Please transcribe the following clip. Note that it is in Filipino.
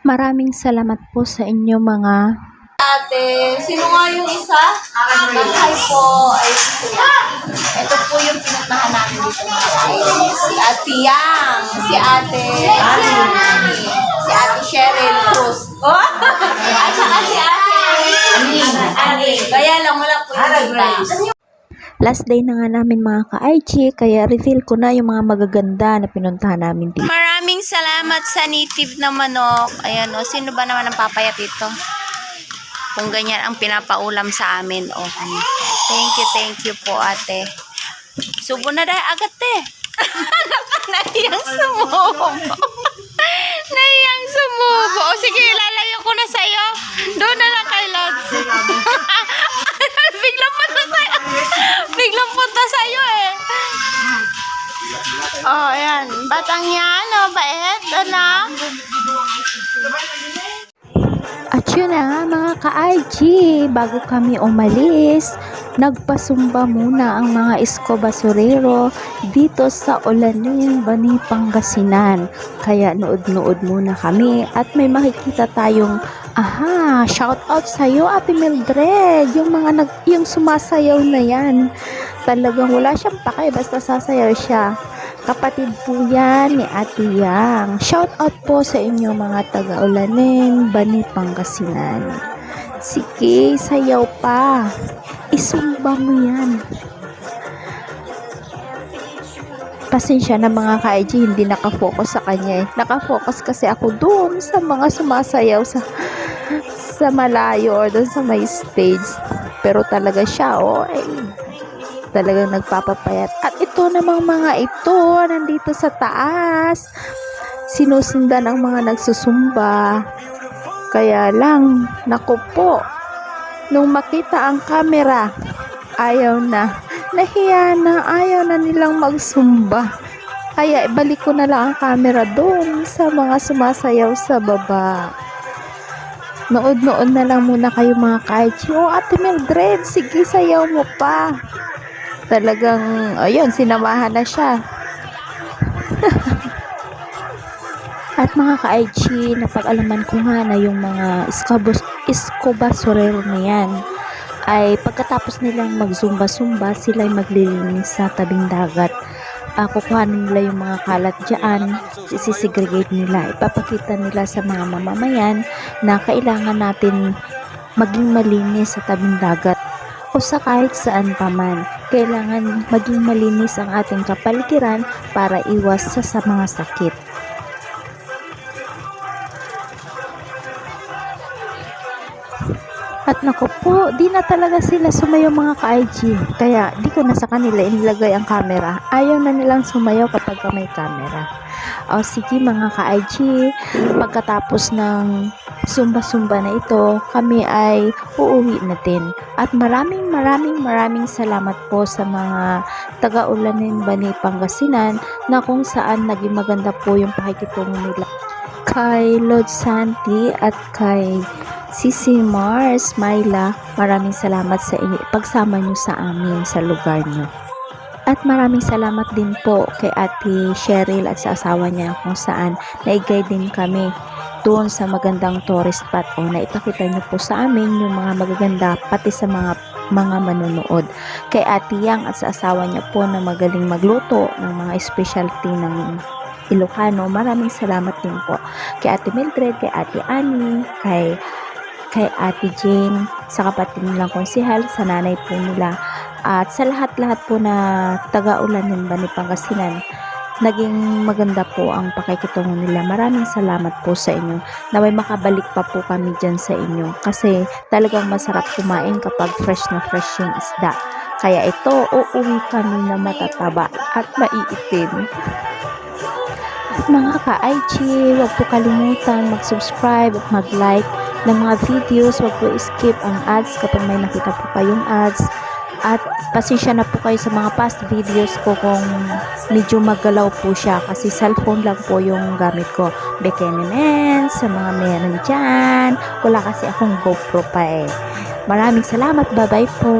Maraming salamat po sa inyo mga Ate, sino nga yung isa? Hi po. Ay, ito po yung pinuntahan namin dito mga kain. Si Ate Yang. Si Ate Ani. Si Ate Cheryl Cruz. Oh! At saka si Ate Ani. Kaya lang wala po yung iba. last day na nga namin mga ka-IG, kaya reveal ko na yung mga magaganda na pinuntahan namin dito. Maraming salamat sa native na manok. Ayan o, sino ba naman ang papayat ito? Kung ganyan ang pinapaulam sa amin. Oh. Thank you po ate. Subo na dahil agad eh. Nahiyang sumubo. Nahiyang sumubo. O sige, lalayo ko na sa'yo. Doon na lang kay Lods. Biglang punta sa'yo. Biglang punta sa'yo eh. Oh, ayan. Batang yan. Oh, bait. Anak. At yun na nga mga ka-IG, bago kami umalis, nagpasumba muna ang mga isko-basurero dito sa Olaning, Bani, Pangasinan. Kaya nood-nood muna kami at may makikita tayong shout out sa'yo Ate Mildred, yung sumasayaw na yan. Talagang wala siyang pake, basta sasayaw siya. Kapatid po yan ni Ate Yang. Shout out po sa inyo mga taga-Olaning, Bani, Pangasinan. Sige, sayaw pa. Isumba mo yan. Pasensya na mga ka-IG, hindi nakafocus sa kanya eh. Nakafocus kasi ako doon sa mga sumasayaw sa malayo or doon sa may stage. Pero talaga siya, talagang nagpapapayat. At ito namang mga ito, nandito sa taas, sinusundan ang mga nagsusumba. Kaya lang, naku po, nung makita ang camera, ayaw na. Nahiya na, ayaw na nilang magsumba. Kaya ibalik ko na lang ang camera doon sa mga sumasayaw sa baba. Nood-nood na lang muna kayo mga ka-IG. Oh, Ate Mildred, sige, sayaw mo pa. Talagang, ayun, sinamahan na siya. At mga ka-IG, napag-alaman ko nga na yung mga isko-basurero na yan, ay pagkatapos nilang mag-zumba-zumba, sila ay maglilinis sa tabing dagat. Kukuhanin nila yung mga kalat dyan, sisegregate nila. Ipapakita nila sa mga mamamayan na kailangan natin maging malinis sa tabing dagat. O sa kahit saan pa man, kailangan maging malinis ang ating kapaligiran para iwas sa mga sakit. At naku po, di na talaga sila sumayaw mga ka-IG. Kaya di ko na sa kanila inilagay ang camera. Ayaw na nilang sumayaw kapag may camera. O sige mga ka-IG, pagkatapos ng sumba-sumba na ito, kami ay uuwi na din. At maraming salamat po sa mga taga-Olaning, Bani, Pangasinan na kung saan naging maganda po yung pakikitungo nila kay Lord Santi at kay Sisi Mars, Myla. Maraming salamat sa inyo, pagsama nyo sa amin sa lugar nyo. At maraming salamat din po kay Ate Cheryl at sa asawa niya kung saan na-guide din kami doon sa magandang tourist spot o naipakita niyo po sa amin yung mga magaganda pati sa mga manonood. Kay Ate Yang at sa asawa niya po na magaling magluto ng mga specialty ng Ilocano, maraming salamat din po. Kay Ate Mildred, kay Ate Ani, kay Ate Jane, sa kapatid nilang konsehal, sa nanay po nila, at sa lahat-lahat po na taga-Olaning, Bani, Pangasinan. Naging maganda po ang pakikitungo nila. Maraming salamat po sa inyo na may makabalik pa po kami dyan sa inyo kasi talagang masarap kumain kapag fresh na fresh yung isda. Kaya ito, uuwi kami na matataba at maiitim. At mga ka-IG, huwag po kalimutan mag-subscribe at mag-like ng mga videos. Huwag po skip ang ads kapag may nakita po kayong ads. At pasensya na po kayo sa mga past videos ko kung medyo maggalaw po siya kasi cellphone lang po yung gamit ko. Bikini sa mga meron dyan. Wala kasi akong GoPro pa eh. Maraming salamat. Bye-bye po.